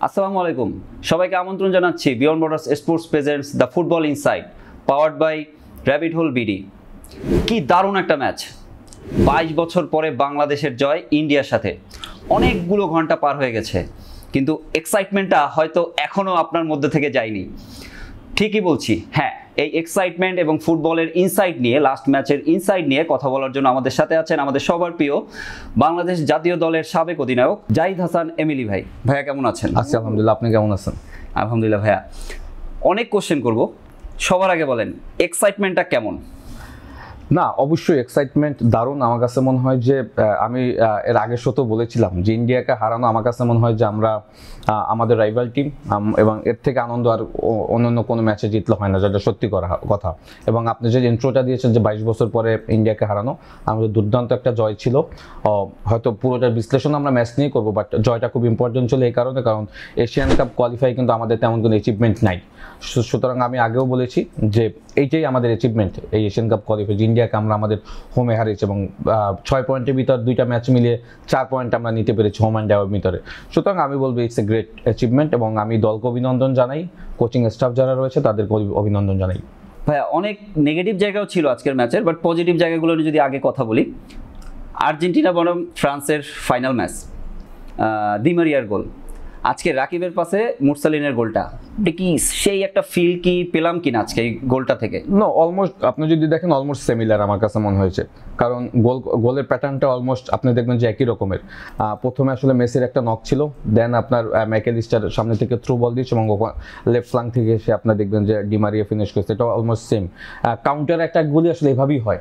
আসসালামু আলাইকুম, সবাইকে আমন্ত্রণ জানাচ্ছি Beyond Borders Sports presents the football inside, powered by Rabbit Hole BD. কি দারুণ একটা ম্যাচ! 22 বছর পরে বাংলাদেশের জয় ইন্ডিয়ার সাথে। অনেকগুলো ঘন্টা পার হয়ে গেছে, কিন্তু এক্সাইটমেন্টটা হয়তো এখনও আপনার মধ্যে থেকে যায়নি। ঠিকই বলছি, হ্যাঁ, এই এক্সাইটমেন্ট এবং ফুটবলের ইনসাইট নিয়ে, লাস্ট ম্যাচের ইনসাইট নিয়ে কথা বলার জন্য আমাদের সাথে আছেন আমাদের সবার প্রিয় বাংলাদেশ জাতীয় দলের সাবেক অধিনায়ক জাহিদ হাসান এমিলি ভাই। ভাইয়া কেমন আছেন? আচ্ছা, আলহামদুলিল্লাহ। আপনি কেমন আছেন? আলহামদুলিল্লাহ ভাইয়া। অনেক কোশ্চেন করব, সবার আগে বলেন এক্সাইটমেন্টটা কেমন? না, অবশ্যই এক্সাইটমেন্ট দারুণ। আমার কাছে মনে হয় যে আমি এর আগের শোতে বলেছিলাম যে ইন্ডিয়াকে হারানো আমার কাছে মনে হয় যে আমরা আমাদের রাইভাল টিম, এবং এর থেকে আনন্দ আর অন্যান্য কোনো ম্যাচে জিতলে হয় না, যেটা সত্যি কথা। এবং আপনি যে ইন্ট্রোটা দিয়েছেন যে 22 বছর পরে ইন্ডিয়াকে হারানো, আমাদের দুর্দান্ত একটা জয় ছিল। হয়তো পুরোটার বিশ্লেষণ আমরা ম্যাচ নিয়ে করবো, বাট জয়টা খুব ইম্পর্টেন্ট ছিল এই কারণে, কারণ এশিয়ান কাপ কোয়ালিফাই কিন্তু আমাদের তেমন কোনো অ্যাচিভমেন্ট নাই। সুতরাং আমি আগেও বলেছি যে এইটাই আমাদের অ্যাচিভমেন্ট, এই এশিয়ান কাপ কোয়ালিফাই। ইন্ডিয়াকে আমরা আমাদের হোমে হারিয়েছি এবং 6 পয়েন্টের ভিতর 2টা ম্যাচ মিলিয়ে 4 পয়েন্ট আমরা নিতে পেরেছি হোম অ্যান্ড অ্যাওয়ের ভিতরে। সুতরাং আমি বলবো ইটস এ গ্রেট অ্যাচিভমেন্ট, এবং আমি দলকে অভিনন্দন জানাই, কোচিং স্টাফ যারা রয়েছে তাদেরকে অভিনন্দন জানাই। ভাইয়া, অনেক নেগেটিভ জায়গাও ছিল আজকের ম্যাচের, বাট পজিটিভ জায়গাগুলো নিয়ে যদি আগে কথা বলি, আর্জেন্টিনা বনাম ফ্রান্সের ফাইনাল ম্যাচ, দি মারিয়ার গোল, আজকে রাকিবের পাশে মুরসালিনের গোলটা, কি সেই একটা ফিল কি পেলাম কিনা আজকে এই গোলটা থেকে? নো, অলমোস্ট আপনি যদি দেখেন অলমোস্ট সিমিলার আমার কাছে মনে হয়েছে, কারণ গোলের প্যাটার্নটা অলমোস্ট আপনি দেখবেন যে একই রকমের। প্রথমে আসলে মেসির একটা নক ছিল, দেন আপনার ম্যাকেলিস্টার সামনে থেকে থ্রু বল দিচ্ছে এবং লেফট ফ্লাঙ্ক থেকে এসে আপনার দেখবেন যে ডিমারিয়া ফিনিশ করছে। এটা অলমোস্ট সেম। কাউন্টার অ্যাটাকগুলি আসলে এভাবেই হয়,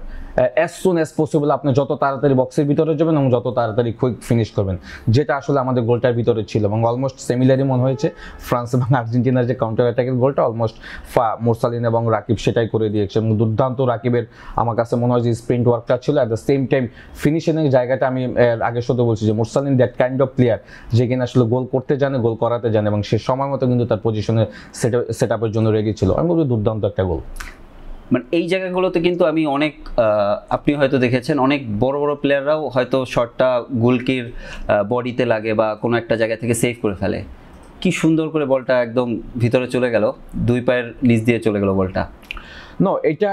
অ্যাজ সুন অ্যাজ পসিবল আপনি যত তাড়াতাড়ি বক্সের ভিতরে যাবেন এবং যত তাড়াতাড়ি কুইক ফিনিশ করবেন, যেটা আসলে আমাদের গোলটার ভিতরে ছিল। এবং অলমোস্ট সিমিলারই মনে হয়েছে ফ্রান্স এবং আর্জেন্টিনার যে কাউন্টার অ্যাটাকের গোলটা, অলমোস্ট মুরসালিন এবং রাকিব সেটাই করে দিয়েছে। এবং দুর্দান্ত রাকিবের আমার কাছে মনে হয় যে স্প্রিন্ট ওয়ার্কটা ছিল, অ্যাট দ্য সেম টাইম ফিনিশিংয়ের জায়গাটা আমি আগের সাথে বলছি যে মুরসালিন দ্যাট কাইন্ড অফ প্লেয়ার যে কিনা আসলে গোল করতে জানে, গোল করাতে জানে, এবং সে সময় মতো কিন্তু তার পজিশনে সেট আপের জন্য রেডি ছিল। আমি বলবো দুর্দান্ত একটা গোল। মানে এই জায়গাগুলোতে কিন্তু আমি অনেক, আপনি হয়তো দেখেছেন অনেক বড় বড় প্লেয়াররাও হয়তো শটটা গোলকির বডিতে লাগে বা কোনো একটা জায়গা থেকে সেভ করে ফেলে। কি সুন্দর করে বলটা একদম ভিতরে চলে গেল, 2 পায়ের নিচ দিয়ে চলে গেল বলটা। নো, এটা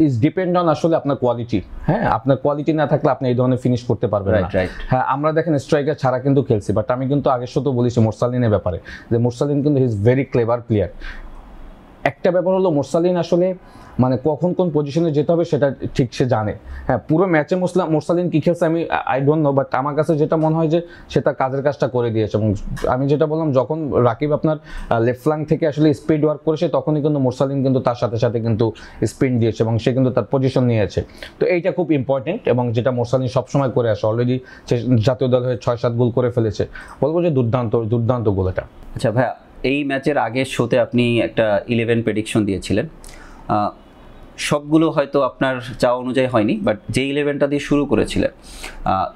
ইজ ডিপেন্ড অন আসলে আপনার কোয়ালিটি। হ্যাঁ, আপনার কোয়ালিটি না থাকলে আপনি এই ধরনের ফিনিশ করতে পারবেন না। হ্যাঁ, আমরা দেখেন স্ট্রাইকার ছাড়া কিন্তু খেলছি, বাট আমি কিন্তু আগের সাথে বলেছি মুরসালিনের ব্যাপারে যে মুরসালিন কিন্তু he is very clever player. একটা ব্যাপার হলো মুরসালিন আসলে মানে কখন কোন পজিশনে যেতে হবে সেটা ঠিক সে জানে। হ্যাঁ, পুরো ম্যাচে মুরসালিন কি খেলছে আমি আই ডোন্ট নো, বাট আমার কাছে যেটা মনে হয় যে সে তার কাজের কাজটা করে দিয়েছে। এবং আমি যেটা বললাম, যখন রাকিব আপনার লেফট ফ্ল্যাঙ্ক থেকে আসলে স্পিড ওয়ার্ক করেছে, তখনই কিন্তু মুরসালিন কিন্তু তার সাথে সাথে কিন্তু স্পিন দিয়েছে এবং সে কিন্তু তার পজিশন নিয়েছে। তো এইটা খুব ইম্পর্টেন্ট, এবং যেটা মুরসালিন সবসময় করে আসে। অলরেডি সে জাতীয় দল হয়ে 6-7 গোল করে ফেলেছে। বলবো যে দুর্দান্ত গোল এটা। আচ্ছা ভাইয়া, এই ম্যাচের আগের শোতে আপনি একটা 11 প্রেডিকশন দিয়েছিলেন, সবগুলো হয়তো আপনার চাওয়া অনুযায়ী হয়নি, বাট যে 11টা দিয়ে শুরু করেছিলেন,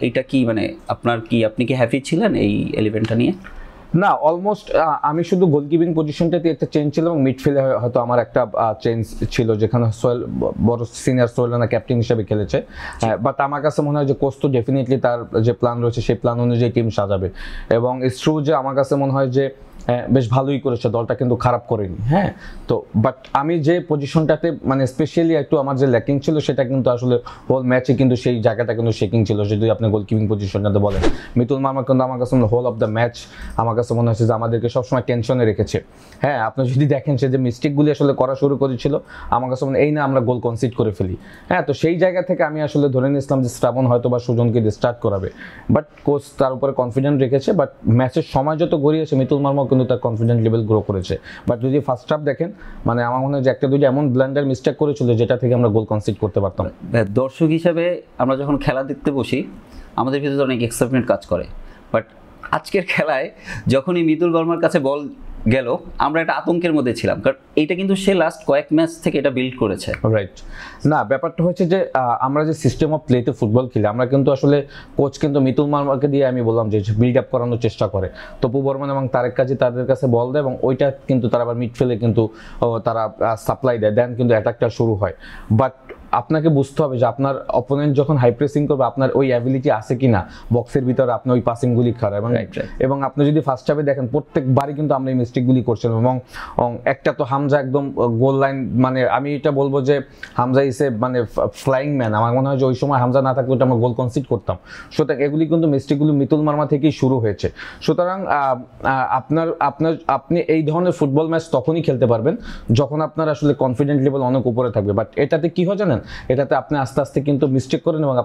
এটা কি মানে আপনি কি হ্যাপি ছিলেন এই 11টা নিয়ে? না, অলমোস্ট আমি শুধু গোলকিপিং পজিশনটাতে একটা চেঞ্জ ছিল এবং মিডফিল্ডে হয়তো আমার একটা চেঞ্জ ছিল, যেখানে সোহেল বড় সিনিয়র সোহেল রানা ক্যাপ্টেন হিসেবে খেলেছে। বাট আমার কাছে মনে হয় যে কোচ তো ডেফিনেটলি তার যে প্ল্যান রয়েছে সেই প্ল্যান অনুযায়ী টিম সাজাবে। এবং ইটস ট্রু যে আমার কাছে মনে হয় যে বেশ ভালোই করেছে, দলটা কিন্তু খারাপ করেনি। হ্যাঁ, তো বাট আমি যে পজিশনটাতে মানে স্পেশালি একটু আমার যে ল্যাকিং ছিল, সেটা কিন্তু আসলে হোল ম্যাচে কিন্তু সেই জায়গাটা কিন্তু শেকিং ছিল। যদি আপনি গোলকিপিং পজিশনটাতে বলেন, মিতুল মার্মা কিন্তু আমার কাছে হোল অফ দ্য ম্যাচ আমার কাছে মনে হচ্ছে যে আমাদেরকে সবসময় টেনশনে রেখেছে। হ্যাঁ, আপনি যদি দেখেন সে যে মিস্টেকগুলি আসলে করা শুরু করেছিল, আমার কাছে মনে এই না আমরা গোল কনসিড করে ফেলি। হ্যাঁ, তো সেই জায়গা থেকে আমি আসলে ধরে নিয়েছিলাম যে শ্রাবণ হয়তো বা সুজনকে স্টার্ট করাবে, বাট কোচ তার উপরে কনফিডেন্ট রেখেছে। বাট ম্যাচের সময় যত গড়িয়েছে মিতুল মার্মা কিন্তু তার কনফিডেন্ট লেভেল গ্রো করেছে। বাট যদি ফার্স্ট হাফ দেখেন, মানে আমার মনে হয় যে একটা দুইটা এমন ব্লান্ডার মিস্টেক করেছিল যেটা থেকে আমরা গোল কনসিড করতে পারতাম। দর্শক হিসাবে আমরা যখন খেলা দেখতে বসি, আমাদের ভিতরে অনেক এক্সাইটমেন্ট কাজ করে, বাট আজকের খেলায় যখনই মিতুল বর্মার কাছে বল গেল, আমরা একটা আতঙ্কের মধ্যে ছিলাম, কারণ এইটা কিন্তু সে লাস্ট কয়েক ম্যাচ থেকে এটা বিল্ড করেছে। রাইট। না, ব্যাপারটা হচ্ছে যে আমরা যে সিস্টেম অফ প্লেতে ফুটবল খেলি, আমরা কিন্তু আসলে কোচ কিন্তু মিতুল মার্মাকে দিয়ে আমি বললাম যে বিল্ড আপ করানোর চেষ্টা করে। তপু বর্মন এবং তারেক কাজী তাদের কাছে বল দেয়, এবং ওইটা কিন্তু তারা আবার মিডফিল্ডে কিন্তু তারা সাপ্লাই দেয়, দেন কিন্তু অ্যাটাকটা শুরু হয়। বাট আপনাকে বুঝতে হবে যে আপনার অপোনেন্ট যখন হাই প্রেসিং করবে আপনার ওই অ্যাবিলিটি আছে কিনা বক্সের ভিতরে আপনি ওই পাসিংগুলি করা, এবং আপনি যদি ফার্স্ট হাফে দেখেন প্রত্যেকবারই কিন্তু আমরা এই মিস্টেকগুলি করছিলাম। এবং একটা তো হামজা একদম গোল লাইন, মানে আমি এটা বলবো যে হামজা ইসে মানে ফ্লাইং ম্যান। আমার মনে হয় যে ওই সময় হামজা না থাকলে ওটা আমরা গোল কনসিড করতাম। সুতরাং এগুলি কিন্তু মিস্টেকগুলি মিতুল মার্মা থেকেই শুরু হয়েছে। সুতরাং আপনি এই ধরনের ফুটবল ম্যাচ তখনই খেলতে পারবেন যখন আপনার আসলে কনফিডেন্ট লেভেল অনেক উপরে থাকবে। বাট এটাতে কি হয় জানেন, এটাতে আপনি আস্তে আস্তে কিন্তু মিস্টেক করেন এবং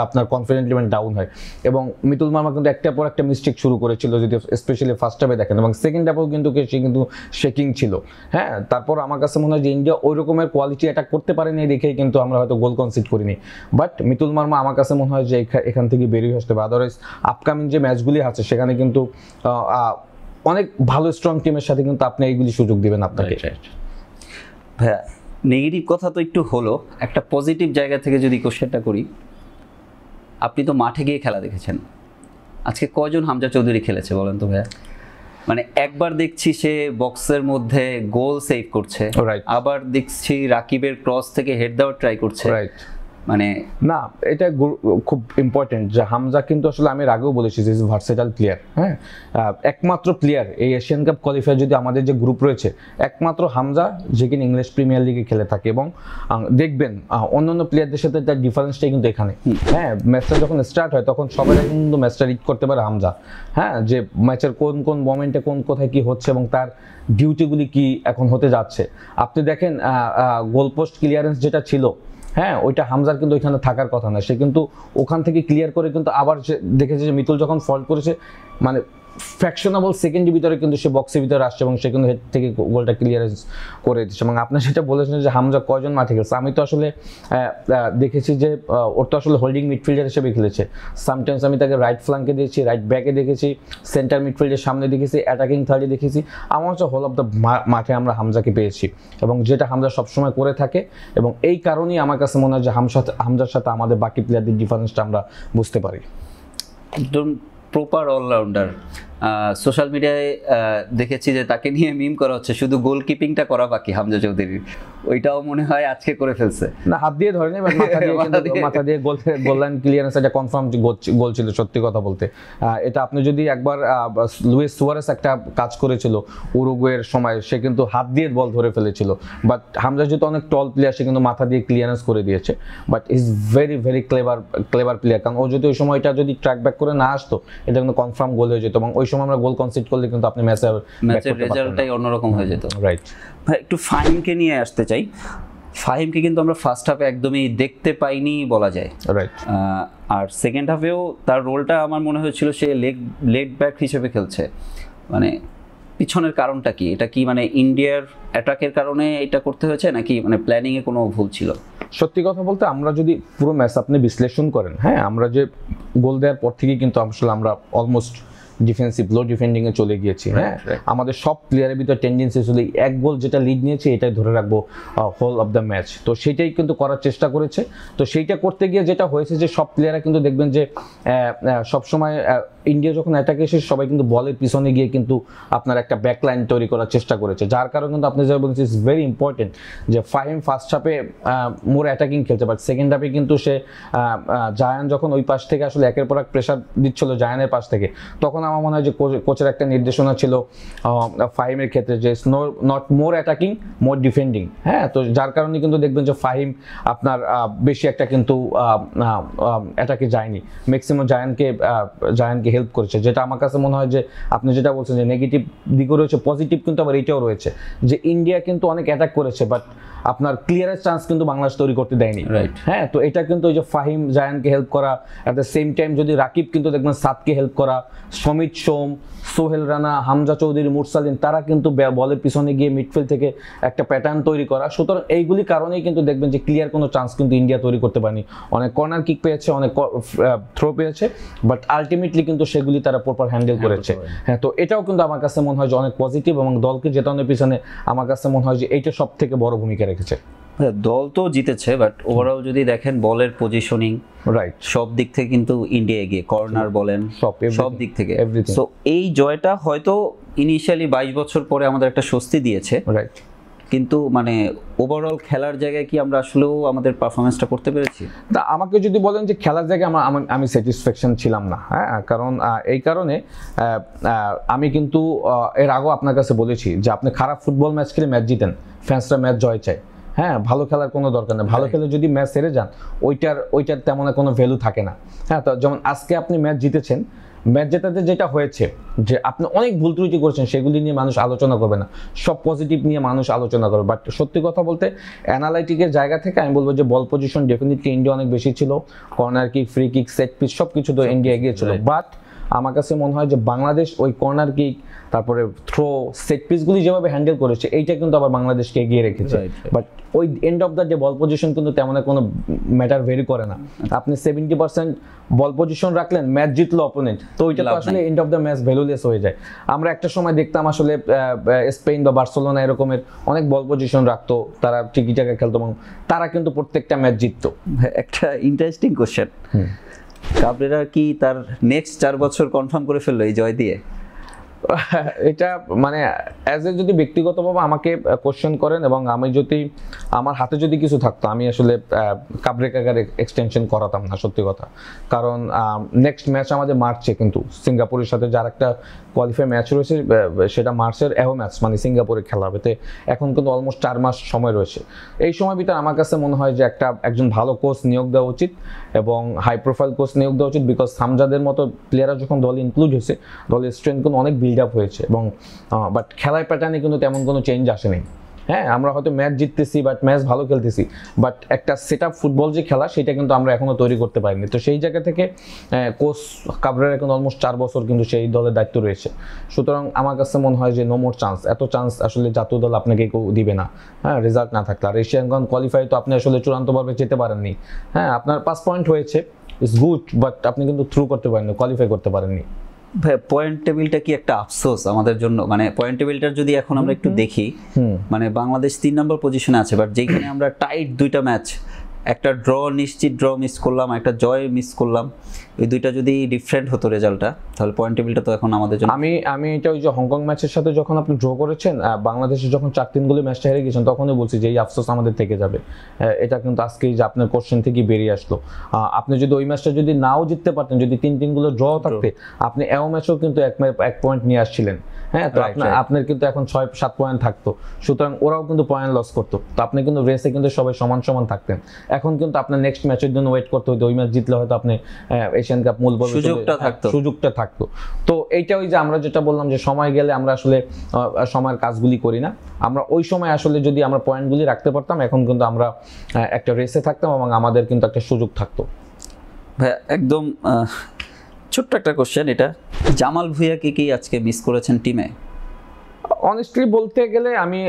আপনার কনফিডেন্ট লেভেল ডাউন হয়। এবং মিতুল মার্মা কিন্তু একটার পর একটা মিস্টেক শুরু করেছিল, যদি স্পেশালি ফার্স্ট হাফে দেখেন, এবং সেকেন্ড হাফেও কিন্তু সে কিন্তু শেকিং ছিল। হ্যাঁ, তারপর আমার কাছে মনে হয় যে ইন্ডিয়া ওই রকমের কোয়ালিটি অ্যাটাক করতে পারেনি দেখেই কিন্তু আমরা হয়তো গোল কনসিড করিনি। বাট মিতুল মার্মা আমার কাছে মনে হয় যে এখান থেকে বেরিয়ে আসতে হবে। আদারওয়াইজ আপকামিং যে ম্যাচগুলি আছে সেখানে কিন্তু অনেক ভালো স্ট্রং টিমের সাথে কিন্তু আপনি এইগুলি সুযোগ দিবেন আপনাকে। ভাইয়া, নেগেটিভ কথা তো একটু হলো, একটা পজিটিভ জায়গা থেকে যদি কোশ্চেনটা করি, আপনি তো মাঠে গিয়ে খেলা দেখেছেন, আজকে কয়জন হামজা চৌধুরী খেলেছে বলেন তো ভাইয়া? মানে একবার দেখছি সে বক্সের মধ্যে গোল সেভ করছে, আবার দেখছি রাকিবের ক্রস থেকে হেড দেওয়ার ট্রাই করছে। মানে না, এটা খুব ইম্পর্টেন্ট যে হামজা কিন্তু আসলে আমি আগেও বলেছি যে ভার্সেটাইল প্লেয়ার। হ্যাঁ, একমাত্র প্লেয়ার এই এশিয়ান কাপ কোয়ালিফায়ার যদি আমাদের যে গ্রুপ রয়েছে একমাত্র হামজা যে কিনা ইংলিশ প্রিমিয়ার লিগে খেলে থাকে। এবং দেখবেন অন্যান্য প্লেয়ারদের সাথে তার ডিফারেন্সটাই কিন্তু এখানে। হ্যাঁ, ম্যাচটা যখন স্টার্ট হয় তখন সবাই কিন্তু ম্যাচটা রিড করতে পারে হামজা। হ্যাঁ, যে ম্যাচের কোন কোন মোমেন্টে কোথায় কি হচ্ছে এবং তার ডিউটিগুলি কি এখন হতে যাচ্ছে। আপনি দেখেন গোল পোস্ট ক্লিয়ারেন্স যেটা ছিল, হ্যাঁ, ওইটা হামজার কিন্তু ওইখানে থাকার কথা না, সে কিন্তু ওখান থেকে ক্লিয়ার করে কিন্তু আবার দেখেছে যে মিতুল যখন ফল্ট করেছে মানে ফ্র্যাকশনেবল সেকেন্ডের ভিতরে কিন্তু সে বক্সের ভিতরে আসছে এবং সে কিন্তু হেড থেকে গোলটা ক্লিয়ারেন্স করে দিচ্ছে। এবং আপনি সেটা বলেছেন যে হামজা কয়জন মাঠে খেলছে, আমি তো আসলে দেখেছি যে ওর তো আসলে হোল্ডিং মিডফিল্ডার হিসেবে খেলেছে। সামটাইমস আমি তাকে রাইট ফ্ল্যাঙ্কে দেখেছি, রাইট ব্যাকে দেখেছি, সেন্টার মিডফিল্ডের সামনে দেখেছি, অ্যাটাকিং থার্ডে দেখেছি। আমার হচ্ছে হোল অফ দ্য মাঠে আমরা হামজাকে পেয়েছি এবং যেটা হামজা সবসময় করে থাকে। এবং এই কারণেই আমার কাছে মনে হয় যে হামজার সাথে আমাদের বাকি প্লেয়ারদের ডিফারেন্সটা আমরা বুঝতে পারি। একদম প্রপার অলরাউন্ডার। সোশ্যাল মিডিয়ায় দেখেছি যে তাকে নিয়ে মিম করা হচ্ছে, শুধু গোলকিপিংটা করা বাকি হামজা চৌধুরীর, ওইটাও মনে হয় আজকে করে ফেলছে। না, হাত দিয়ে ধরেনি, মাথা দিয়ে গোল লাইন ক্লিয়ারেন্স, এটা কনফার্ম গোল ছিল সত্যি কথা বলতে। এটা আপনি যদি একবার লুইস সুয়ারেস একটা কাজ করেছিল উরুগুয়ের সময়, সে কিন্তু হাত দিয়ে বল ধরে ফেলেছিল। বাট হামজা যেহেতু অনেক টল প্লেয়ার, সে কিন্তু মাথা দিয়ে ক্লিয়ারেন্স করে দিয়েছে। But is very very clever player, কারণ ও যদি ওই সময়টা যদি ট্র্যাক ব্যাক করে না আসতো এটা কিন্তু কনফার্ম গোল হয়ে যেত। এবং ওই সময় আমরা গোল কনসিড করলে কিন্তু আপনি ম্যাচের রেজাল্টটাই অন্যরকম হয়ে যেত। রাইট ভাই, একটু ফাহিমকে নিয়ে আসতে চাই। ফাহিমকে কিন্তু আমরা ফার্স্ট হাফে একদমই দেখতে পাইনি বলা যায়। রাইট। আর সেকেন্ড হাফেও তার রোলটা আমার মনে হয়েছিল সে লেগ ব্যাক হিসেবে খেলছে। মানে পিছনের কারণটা কি? এটা কি মানে ইন্ডিয়ার অ্যাটাকের কারণে এটা করতে হয়েছে নাকি মানে প্ল্যানিংয়ে কোনো ভুল ছিল? সত্যি কথা বলতে আমরা যদি পুরো ম্যাচ আপনি বিশ্লেষণ করেন, হ্যাঁ, আমরা যে গোল দেওয়ার পর থেকেই কিন্তু আসলে আমরা অলমোস্ট ডিফেন্সিভ লো ডিফেন্ডিং এ চলে গিয়েছি। হ্যাঁ, আমাদের সব প্লেয়ারের ভিতরে টেন্ডেন্সি ছিল এক গোল যেটা লিড নিয়েছে এটাই ধরে রাখবো হোল অফ দ্য ম্যাচ। তো সেইটাই কিন্তু করার চেষ্টা করেছে। তো সেইটা করতে গিয়ে যেটা হয়েছে যে সব প্লেয়াররা কিন্তু দেখবেন যে সবসময় ইন্ডিয়া যখন অ্যাটাকে এসে সবাই কিন্তু বলের পিছনে গিয়ে কিন্তু আপনার একটা ব্যাকলাইন তৈরি করার চেষ্টা করেছে, যার কারণে কিন্তু আপনি যা বলছেন ইটস ভেরি ইম্পর্টেন্ট যে ফাহিম ফার্স্ট হাফে মোর অ্যাটাকিং খেলছে, বাট সেকেন্ড হাফে কিন্তু সে জায়ান যখন ওই পাশ থেকে আসলে একের পর এক প্রেশার দিচ্ছিল জায়ানের পাশ থেকে, তখন আমার মনে হয় যে কোচের একটা নির্দেশনা ছিল ফাহিমের ক্ষেত্রে যে not more attacking more defending. হ্যাঁ, তো যার কারণে কিন্তু দেখবেন যে ফাহিম আপনার বেশি একটা কিন্তু অ্যাটাকে যায়নি, ম্যাক্সিমাম জায়ানকে হেল্প করেছে। যেটা আমার কাছে মনে হয় যে আপনি যেটা বলছেন যে নেগেটিভ দিকও রয়েছে, পজিটিভ কিন্তু আবার এইটাও রয়েছে যে ইন্ডিয়া কিন্তু অনেক অ্যাটাক করেছে বাট আপনার ক্লিয়ারের চান্স কিন্তু বাংলাদেশ তৈরি করতে দেয়নি। রাইট। হ্যাঁ, তো এটা কিন্তু ওই যে ফাহিম জায়ানকে হেল্প করা, অ্যাট দ্য সেম টাইম যদি রাকিব কিন্তু দেখবেন সাদকে হেল্প করা, সমিত সোম, সোহেল রানা, হামজা চৌধুরী, মুরসালিন, তারা কিন্তু বলের পিছনে গিয়ে মিডফিল্ড থেকে একটা প্যাটার্ন তৈরি করা। সুতরাং এইগুলি কারণেই কিন্তু দেখবেন যে ক্লিয়ার কোনো চান্স কিন্তু ইন্ডিয়া তৈরি করতে পারেনি। অনেক কর্নার কিক পেয়েছে, অনেক থ্রো পেয়েছে, বাট আলটিমেটলি কিন্তু সেগুলি তারা প্রপার হ্যান্ডেল করেছে। হ্যাঁ, তো এটাও কিন্তু আমার কাছে মনে হয় যে অনেক পজিটিভ এবং দলকে জেতানোর পিছনে আমার কাছে মনে হয় যে এইটা সব থেকে বড় ভূমিকা রেখেছে। দল তো জিতেছে, বাট ওভারঅল যদি দেখেন বলের পজিশনিং, রাইট, সব দিক থেকে কিন্তু ইন্ডিয়া এগিয়ে, কর্নার বলেন সব দিক থেকে। সো এই জয়টা হয়তো ইনিশিয়ালি 22 বছর পরে আমাদের একটা স্বস্তি দিয়েছে। রাইট। কিন্তু মানে ওভারঅল খেলার জায়গায় কি আমরা আসলেও আমাদের পারফরমেন্সটা করতে পেরেছি? তা আমাকে যদি বলেন যে খেলার জায়গায় আমি স্যাটিসফ্যাকশন ছিলাম না, হ্যাঁ, কারণ এই কারণে আমি কিন্তু এর আগেও আপনার কাছে বলেছি যে আপনি খারাপ ফুটবল ম্যাচ খেলে ম্যাচ জিতেন, ফ্যান্সরা ম্যাচ জয় চায়। হ্যাঁ, ভালো খেলার কোনো দরকার নেই, ভালো খেলে যদি ম্যাচ হেরে যান ওইটার তেমন কোনো ভ্যালু থাকে না। হ্যাঁ, তো যেমন আজকে আপনি ম্যাচ জিতেছেন, ম্যাচ জেতাতে যেটা হয়েছে যে আপনি অনেক ভুল ত্রুটি করেছেন, সেগুলি নিয়ে মানুষ আলোচনা করবে না, সব পজিটিভ নিয়ে মানুষ আলোচনা করবে। বাট সত্যি কথা বলতে অ্যানালাইটিকের জায়গা থেকে আমি বলবো যে বল পজিশন ডেফিনেটলি ইন্ডিয়া অনেক বেশি ছিল, corner kick, free kick, set piece সব কিছু তো ইন্ডিয়া এগিয়ে ছিল। বাট আমার কাছে মনে হয় যে বাংলাদেশ ওই কর্নার কিক, তারপরে থ্রো, সেট পিসগুলি যেভাবে হ্যান্ডেল করেছে এইটা কিন্তু আবার বাংলাদেশকে এগিয়ে রেখেছে। বাট ওই end of the day ball position কিন্তু তেমন কোনো ম্যাটার ভেরি করে না। আপনি 70% বল পজিশন রাখলেন, ম্যাচ জিতলো অপোনেন্ট, তো ওইটা তো আসলে end of the match valueless হয়ে যায়। আমরা একটা সময় দেখতাম আসলে স্পেন বা বার্সেলোনা এরকমের অনেক বল পজিশন রাখতো, তারা ঠিকই জায়গায় খেলতো এবং তারা কিন্তু প্রত্যেকটা ম্যাচ জিততো। একটা ইন্টারেস্টিং কোশ্চেন, কাবরেরা কি তার নেক্সট 4 বছর কনফার্ম করে ফেললো এই জয় দিয়ে? এটা মানে অ্যাজ এ যদি ব্যক্তিগতভাবে আমাকে কোশ্চেন করেন এবং আমি যদি আমার হাতে যদি কিছু থাকতো, আমি আসলে কাবরেকার এক্সটেনশন করাতাম না, সত্যি কথা। কারণ নেক্সট ম্যাচ আমাদের মার্চে কিন্তু সিঙ্গাপুরের সাথে যার একটা কোয়ালিফাই ম্যাচ রয়েছে, সেটা মার্চের এও ম্যাচ, মানে সিঙ্গাপুরে খেলা হবে। তো এখন কিন্তু অলমোস্ট 4 মাস সময় রয়েছে। এই সময় ভিতরে আমার কাছে মনে হয় যে একজন ভালো কোচ নিয়োগ দেওয়া উচিত এবং হাই প্রোফাইল কোচ নিয়োগ দেওয়া উচিত। বিকজ হামজাদের মতো প্লেয়াররা যখন দলে ইনক্লুড হয়েছে, দলের স্ট্রেংথ কিন্তু অনেক বিল্ড আপ হয়েছে এবং বাট খেলার প্যাটার্নে কিন্তু তেমন কোনো চেঞ্জ আসেনি। হ্যাঁ, আমরা হয়তো ম্যাচ জিততেছি, বাট ম্যাচ ভালো খেলতেছি, বাট একটা সেট আপ ফুটবল যে খেলা সেটা কিন্তু আমরা এখনো তৈরি করতে পারিনি। তো সেই জায়গা থেকে কোচ কাবরেরা কিন্তু অলমোস্ট 4 বছর কিন্তু সেই দলের দায়িত্ব রয়েছে। সুতরাং আমার কাছে মনে হয় যে নো মোর চান্স, এত চান্স আসলে জাতীয় দল আপনাকে কেউ দিবে না, হ্যাঁ, রেজাল্ট না থাকলে। আর এশিয়ান গন কোয়ালিফাই তো আপনি আসলে চূড়ান্তভাবে যেতে পারেননি। হ্যাঁ, আপনার 5 পয়েন্ট হয়েছে, ইটস গুড, বাট আপনি কিন্তু থ্রু করতে পারেননি, কোয়ালিফাই করতে পারেননি। ভাই, পয়েন্ট টেবিলটা কি একটা আফসোস আমাদের জন্য? মানে পয়েন্ট টেবিলটার যদি এখন আমরা একটু দেখি, মানে বাংলাদেশ 3 নম্বর পজিশনে আছে, বাট যেখানে আমরা টাইট 2টা ম্যাচ, একটা ড্র নিশ্চিত ড্র মিস করলাম, একটা জয় মিস করলাম, এই দুইটা যদি ডিফারেন্ট হতো রেজাল্টটা, তাহলে পয়েন্ট টেবিলটা তো এখন আমাদের জন্য। আমি এটা ওই যে হংকং ম্যাচের সাথে যখন আপনি ড্র করেছেন, বাংলাদেশে যখন 4-3 গোলে ম্যাচটা হেরে গেছেন, তখনই বলছি যে এই আফসোস আমাদের থেকে যাবে। এটা কিন্তু আজকেই যে আপনার কোশ্চেন থেকে বেরিয়ে আসলো। আপনি যদি ওই ম্যাচটা যদি নাও জিততে পারতেন, যদি 3-3 গোলে ড্র থাকতে, আপনি এও ম্যাচেও কিন্তু 1 পয়েন্ট নিয়ে আসছিলেন। হ্যাঁ, তো আপনার কিন্তু এখন 6-7 পয়েন্ট থাকতো, সুতরাং ওরাও কিন্তু পয়েন্ট লস করতো, তো আপনি কিন্তু রেসে কিন্তু সবাই সমান সমান থাকতেন। এখন কিন্তু আপনার নেক্সট ম্যাচের জন্য ওয়েট করতে হতো, ওই ম্যাচ জিতলে হয়তো আপনি এশিয়ান কাপ মূল সুযোগটা থাকতো। তো এইটা ওই যে আমরা যেটা বললাম যে সময় গেলে আমরা আসলে সময়ের কাজগুলি করি না, আমরা ওই সময় আসলে যদি আমরা পয়েন্টগুলি রাখতে পারতাম, এখন কিন্তু আমরা একটা রেসে থাকতাম এবং আমাদের কিন্তু একটা সুযোগ থাকতো। ভাই, একদম ছোট্ট একটা কোশ্চেন, এটা জামাল ভুঁইয়াকে কি আজকে মিস করেছেন টিমে? অনেস্টলি বলতে গেলে আমি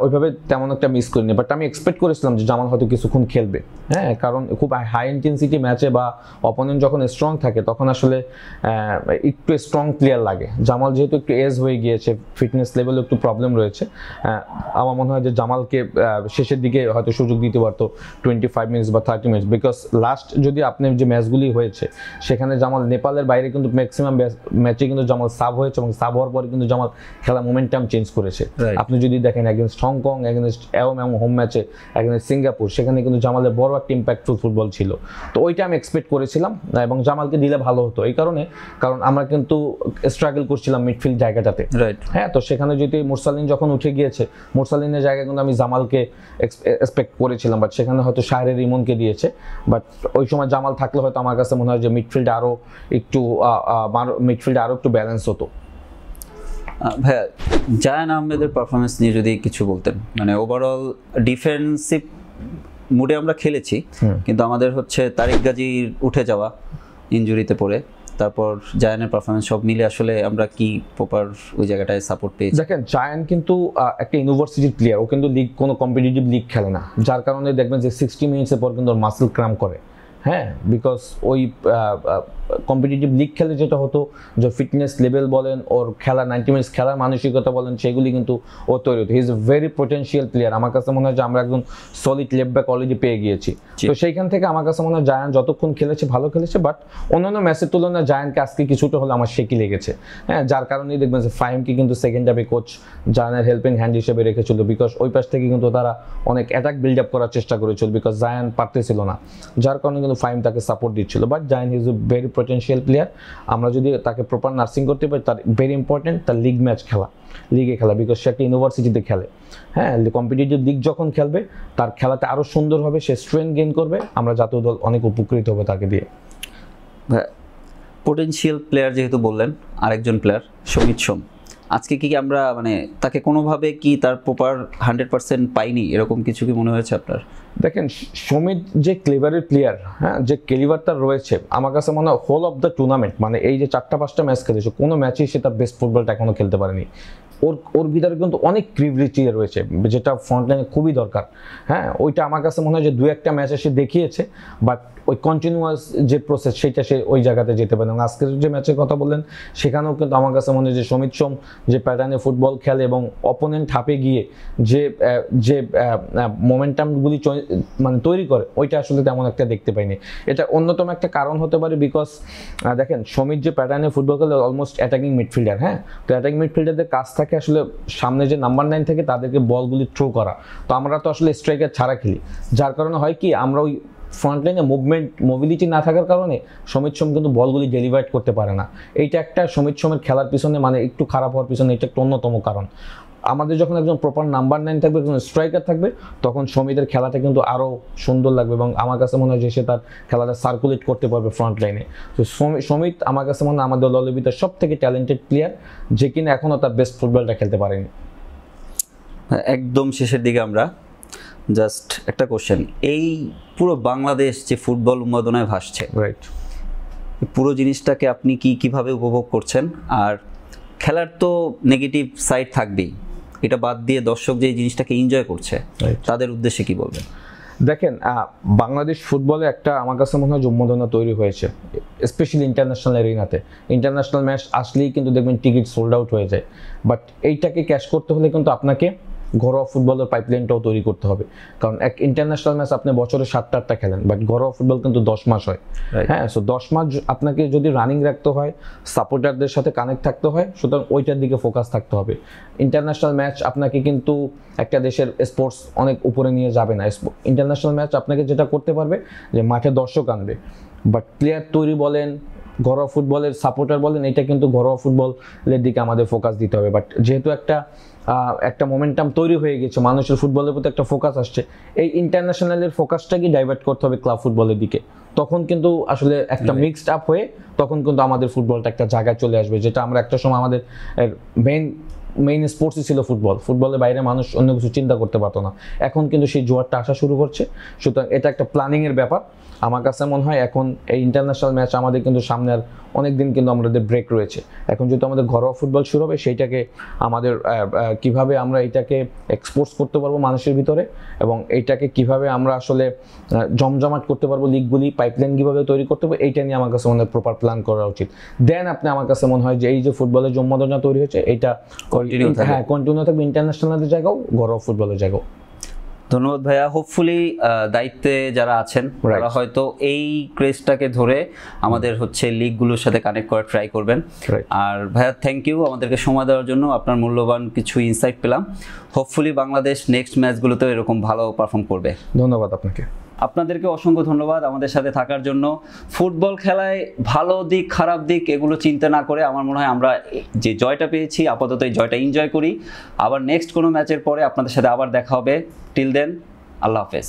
ওইভাবে তেমন একটা মিস করিনি, বাট আমি এক্সপেক্ট করেছিলাম যে জামাল হয়তো কিছুক্ষণ খেলবে। হ্যাঁ, কারণ খুব হাই ইন্টেন্সিটি ম্যাচে বা অপোনেন্ট যখন স্ট্রং থাকে তখন আসলে একটু স্ট্রং প্লেয়ার লাগে। জামাল যেহেতু একটু এজ হয়ে গিয়েছে, ফিটনেস লেভেলে একটু প্রবলেম রয়েছে, আমার মনে হয় যে জামালকে শেষের দিকে হয়তো সুযোগ দিতে পারতো 25 মিনিটস বা 30 মিনিটস। বিকজ লাস্ট যদি আপনি যে ম্যাচগুলি হয়েছে সেখানে জামাল নেপালের বাইরে কিন্তু ম্যাক্সিমাম ম্যাচে কিন্তু জামাল সাব হয়েছে এবং সাব হওয়ার পরে কিন্তু জামাল খেলা মোমেন্টাম চেঞ্জ করেছে। আপনি যদি দেখেন এগেনস্ট হংকং, এগেনস্ট এওম এবং হোম ম্যাচে, এগেনস্ট সিঙ্গাপুর, সেখানে কিন্তু জামালের বড় একটা ইম্প্যাক্টফুল ফুটবল ছিল। তো ওইটা আমি এক্সপেক্ট করেছিলাম এবং জামালকে দিলে ভালো হতো, এই কারণে কারণ আমরা কিন্তু স্ট্রাগল করছিলাম মিডফিল্ড জায়গাটাতে। রাইট, হ্যাঁ, তো সেখানে যদি মুরসালিন যখন উঠে গিয়েছে, মুরসালিনের জায়গায় কিন্তু আমি জামালকে এক্সপেক্ট করেছিলাম, বাট সেখানে হয়তো শাহরের ইমনকে দিয়েছে। বাট ওই সময় জামাল থাকলে হয়তো আমার কাছে মনে হয় যে মিডফিল্ডে আরও একটু ব্যালেন্স হতো। ভাইয়া, জায়ান আহমেদের পারফরমেন্স নিয়ে যদি কিছু বলতেন, মানে ওভারঅল ডিফেন্সিভ মুডে আমরা খেলেছি, কিন্তু আমাদের হচ্ছে তারিক গাজীর উঠে যাওয়া, ইনজুরিতে পড়ে, তারপর জায়ানের পারফরমেন্স, সব মিলে আসলে আমরা কি প্রপার ওই জায়গাটায় সাপোর্ট পেয়েছি? দেখেন, জায়ান কিন্তু একটা ইউনিভার্সিটির প্লেয়ার, ও কিন্তু কোনো কম্পিটিটিভ লিগ খেলে না, যার কারণে দেখবেন যে 60 মিনিটসের পর কিন্তু ওর মাসেল ক্র্যাম্প করে। হ্যাঁ, বিকজ ওই কম্পিটিটিভ লিগ খেলে যেটা হতো, যে ফিটনেস লেভেল বলেন, ওর খেলা 90 মিনিটস খেলার মানসিকতা বলেন, সেগুলি কিন্তু ও তৈরি হতো। He is a very potential player. আমার কাছে মনে হয় যে আমরা একজন সলিড লেফট ব্যাক অলরেডি পেয়ে গিয়েছি। তো সেইখান থেকে আমার কাছে মনে হয় জায়ান যতক্ষণ খেলেছে ভালো খেলেছে, বাট অন্যান্য ম্যাচের তুলনায় জায়ানকে আজকে কিছুটা হলে আমার শেকি লেগেছে। হ্যাঁ, যার কারণেই দেখবেন যে ফাহিমকে কিন্তু সেকেন্ড হাফে কোচ জায়ানের হেল্পিং হ্যান্ড হিসেবে রেখেছিল, বিকজ ওই পাশ থেকে কিন্তু তারা অনেক অ্যাটাক বিল্ড আপ করার চেষ্টা করেছিল, বিকজ জায়ান পারতেছিল না, যার কারণে কিন্তু ফাহিম তাকে সাপোর্ট দিচ্ছিল। But Zayan is a very potential player. আমরা যদি তাকে প্রপার নার্সিং করতে পারি, তার ভেরি ইম্পর্টেন্ট তার লিগ ম্যাচ খেলা, লিগে খেলা, বিকজ সে একটা ইউনিভার্সিটিতে খেলে। হ্যাঁ, কম্পিটিটিভ লিগ যখন খেলবে তার খেলাতে আরও সুন্দর হবে, সে স্ট্রেংথ গেইন করবে, আমরা জাতীয় দল অনেক উপকৃত হবে তাকে দিয়ে। পোটেনশিয়াল প্লেয়ার যেহেতু বললেন, আরেকজন প্লেয়ার সমিত সোম, আজকে কি আমরা মানে তাকে কোনোভাবে কি তার প্রপার 100% পাইনি, এরকম কিছু কি মনে হয়েছে আপনার? দেখেন, সমিত যে ক্লেভারের প্লেয়ার, হ্যাঁ, যে ক্লেভার তার রয়েছে, আমার কাছে মনে হয় হোল অফ দ্য টুর্নামেন্ট, মানে এই যে 4-5টা ম্যাচ খেলেছে, কোনো ম্যাচেই সে তার বেস্ট ফুটবলটা এখনো খেলতে পারেনি। ওর ভিতরে কিন্তু অনেক ক্রিভিলিটি রয়েছে, যেটা ফ্রন্টলাইনে খুবই দরকার। হ্যাঁ, ওইটা আমার কাছে মনে হয় যে 2-1টা ম্যাচে সে দেখিয়েছে, বাট ওই কন্টিনিউয়াস যে প্রসেস সেটা সে ওই জায়গাতে যেতে পারে না। আজকের যে ম্যাচের কথা বললেন, সেখানেও কিন্তু আমার কাছে মনে হয় যে সমিত সোম যে প্যাটার্নে ফুটবল খেলে এবং অপোনেন্ট হাফে গিয়ে যে যে মোমেন্টামগুলি মানে তৈরি করে, ওইটা আসলে তেমন একটা দেখতে পাইনি। এটা অন্যতম একটা কারণ হতে পারে, বিকজ দেখেন সমিত যে প্যাটার্নে ফুটবল খেলে অলমোস্ট অ্যাটাকিং মিডফিল্ডার। হ্যাঁ, তো অ্যাটাকিং মিডফিল্ডারদের কাজ থাকে আসলে সামনে যে নাম্বার 9 থেকে তাদেরকে বলগুলি থ্রো করা। তো আমরা তো আসলে স্ট্রাইকার ছাড়া খেলি, যার কারণে হয় কি আমরা ওই ফ্রন্ট লাইনে মোবিলিটি না থাকার কারণে সমিত সোম কিন্তু বলগুলি ডেলিভার করতে পারে না। এইটা একটা সমিত সোমের খেলার পিছনে মানে একটু খারাপ হওয়ার পিছনে এটা একটা অন্যতম কারণ। আমাদের যখন একজন প্রপার নাম্বার 9 থাকবে, একজন স্ট্রাইকার থাকবে, তখন সমিতের খেলাটা কিন্তু আরও সুন্দর লাগবে এবং আমার কাছে মনে হয় যে সে তার খেলাটা সার্কুলেট করতে পারবে ফ্রন্ট লাইনে। তো সমিত আমার কাছে মনে হয় আমাদের দলের ভিতরে সব থেকে ট্যালেন্টেড প্লেয়ার, যে কিনা এখনও তার বেস্ট ফুটবলটা খেলতে পারেনি। একদম শেষের দিকে আমরা জাস্ট একটা কোশ্চেন, এই পুরো বাংলাদেশ যে ফুটবল উন্মাদনায় ভাসছে, রাইট, পুরো জিনিসটাকে আপনি কিভাবে উপভোগ করছেন? আর খেলার তো নেগেটিভ সাইড থাকবেই, এটা বাদ দিয়ে দর্শক যে জিনিসটাকে এনজয় করছে তাদের উদ্দেশ্যে কি বলবেন? দেখেন, বাংলাদেশ ফুটবলে একটা আমার কাছে মনে হয় উন্মাদনা তৈরি হয়েছে, স্পেশালি ইন্টারন্যাশনাল এরিনাতে। ইন্টারন্যাশনাল ম্যাচ আসলেই কিন্তু দেখবেন টিকিট সোল্ড আউট হয়ে যায়, বাট এইটাকে ক্যাশ করতে হলে কিন্তু আপনাকে ঘরোয়া ফুটবলের পাইপলাইনটাও তৈরি করতে হবে। কারণ এক ইন্টারন্যাশনাল ম্যাচ আপনি বছরে 7-8টা খেলেন, বাট ঘরোয়া ফুটবল কিন্তু 10 মাস হয়। হ্যাঁ, সো 10 মাস আপনাকে যদি রানিং রাখতে হয়, সাপোর্টারদের সাথে কানেক্ট থাকতে হয়, সুতরাং ওইটার দিকে ফোকাস থাকতে হবে। ইন্টারন্যাশনাল ম্যাচ আপনাকে কিন্তু একটা দেশের স্পোর্টস অনেক উপরে নিয়ে যাবে না। ইন্টারন্যাশনাল ম্যাচ আপনাকে যেটা করতে পারবে যে মাঠে দর্শক আনবে, বাট প্লেয়ার তৈরি বলেন, ঘরোয়া ফুটবলের সাপোর্টার বলেন, এটা কিন্তু ঘরোয়া ফুটবলের দিকে আমাদের ফোকাস দিতে হবে। বাট যেহেতু একটা মোমেন্টাম তৈরি হয়ে গেছে, মানুষের ফুটবলের প্রতি একটা ফোকাস আসছে, এই ইন্টারন্যাশনালের ফোকাসটাকে ডাইভার্ট করতে হবে ক্লাব ফুটবলের দিকে। তখন কিন্তু আসলে একটা মিক্সড আপ হয়ে তখন কিন্তু আমাদের ফুটবলটা একটা জায়গায় চলে আসবে, যেটা আমরা একটা সময় আমাদের মেইন স্পোর্টসই ছিল ফুটবল। ফুটবলের বাইরে মানুষ অন্য কিছু চিন্তা করতে পারতো না। এখন কিন্তু সেই জোয়ারটা আসা শুরু করছে, সুতরাং এটা একটা প্ল্যানিংয়ের ব্যাপার। আমার কাছে মনে হয় এখন এই ইন্টারন্যাশনাল ম্যাচ আমাদের কিন্তু সামনে আর অনেক দিন কিন্তু আমাদের ব্রেক রয়েছে। এখন যেহেতু আমাদের ঘরোয়া ফুটবল শুরু হবে, সেইটাকে আমাদের কিভাবে আমরা এটাকে এক্সপোর্টস করতে পারবো মানুষের ভিতরে, এবং এইটাকে কিভাবে আমরা আসলে জমজমাট করতে পারবো, লিগগুলি পাইপলাইন কীভাবে তৈরি করতে পারবো, এইটা নিয়ে আমার কাছে মনে হয় প্রপার প্ল্যান করা উচিত। দেন আপনি আমার কাছে মনে হয় যে এই যে ফুটবলের যে উন্মাদনা তৈরি হয়েছে, এইটা কন্টিনিউ থাকবে ইন্টারন্যাশনালের জায়গাও, ঘরোয়া ফুটবলের জায়গাও। ধন্যবাদ ভাইয়া। হোপফুলি দায়িত্বে যারা আছেন তারা হয়তো এই ক্রেজটাকে ধরে আমাদের লিগগুলোর সাথে কানেক্ট করার ট্রাই করবেন। আর ভাইয়া থ্যাংক ইউ আমাদেরকে সময় দেওয়ার জন্য, আপনার মূল্যবান কিছু ইনসাইট পেলাম। হোপফুলি বাংলাদেশ নেক্সট ম্যাচগুলোতেও এরকম ভালো পারফর্ম করবে। ধন্যবাদ আপনাকে। আপনাদেরকে অসংখ্য ধন্যবাদ আমাদের সাথে থাকার জন্য। ফুটবল খেলায় ভালো দিক খারাপ দিক এগুলো চিন্তা না করে আমার মনে হয় আমরা যে জয়টা পেয়েছি আপাতত এই জয়টা এনজয় করি। আবার নেক্সট কোনো ম্যাচের পরে আপনাদের সাথে আবার দেখা হবে। টিল দেন, আল্লাহ হাফেজ।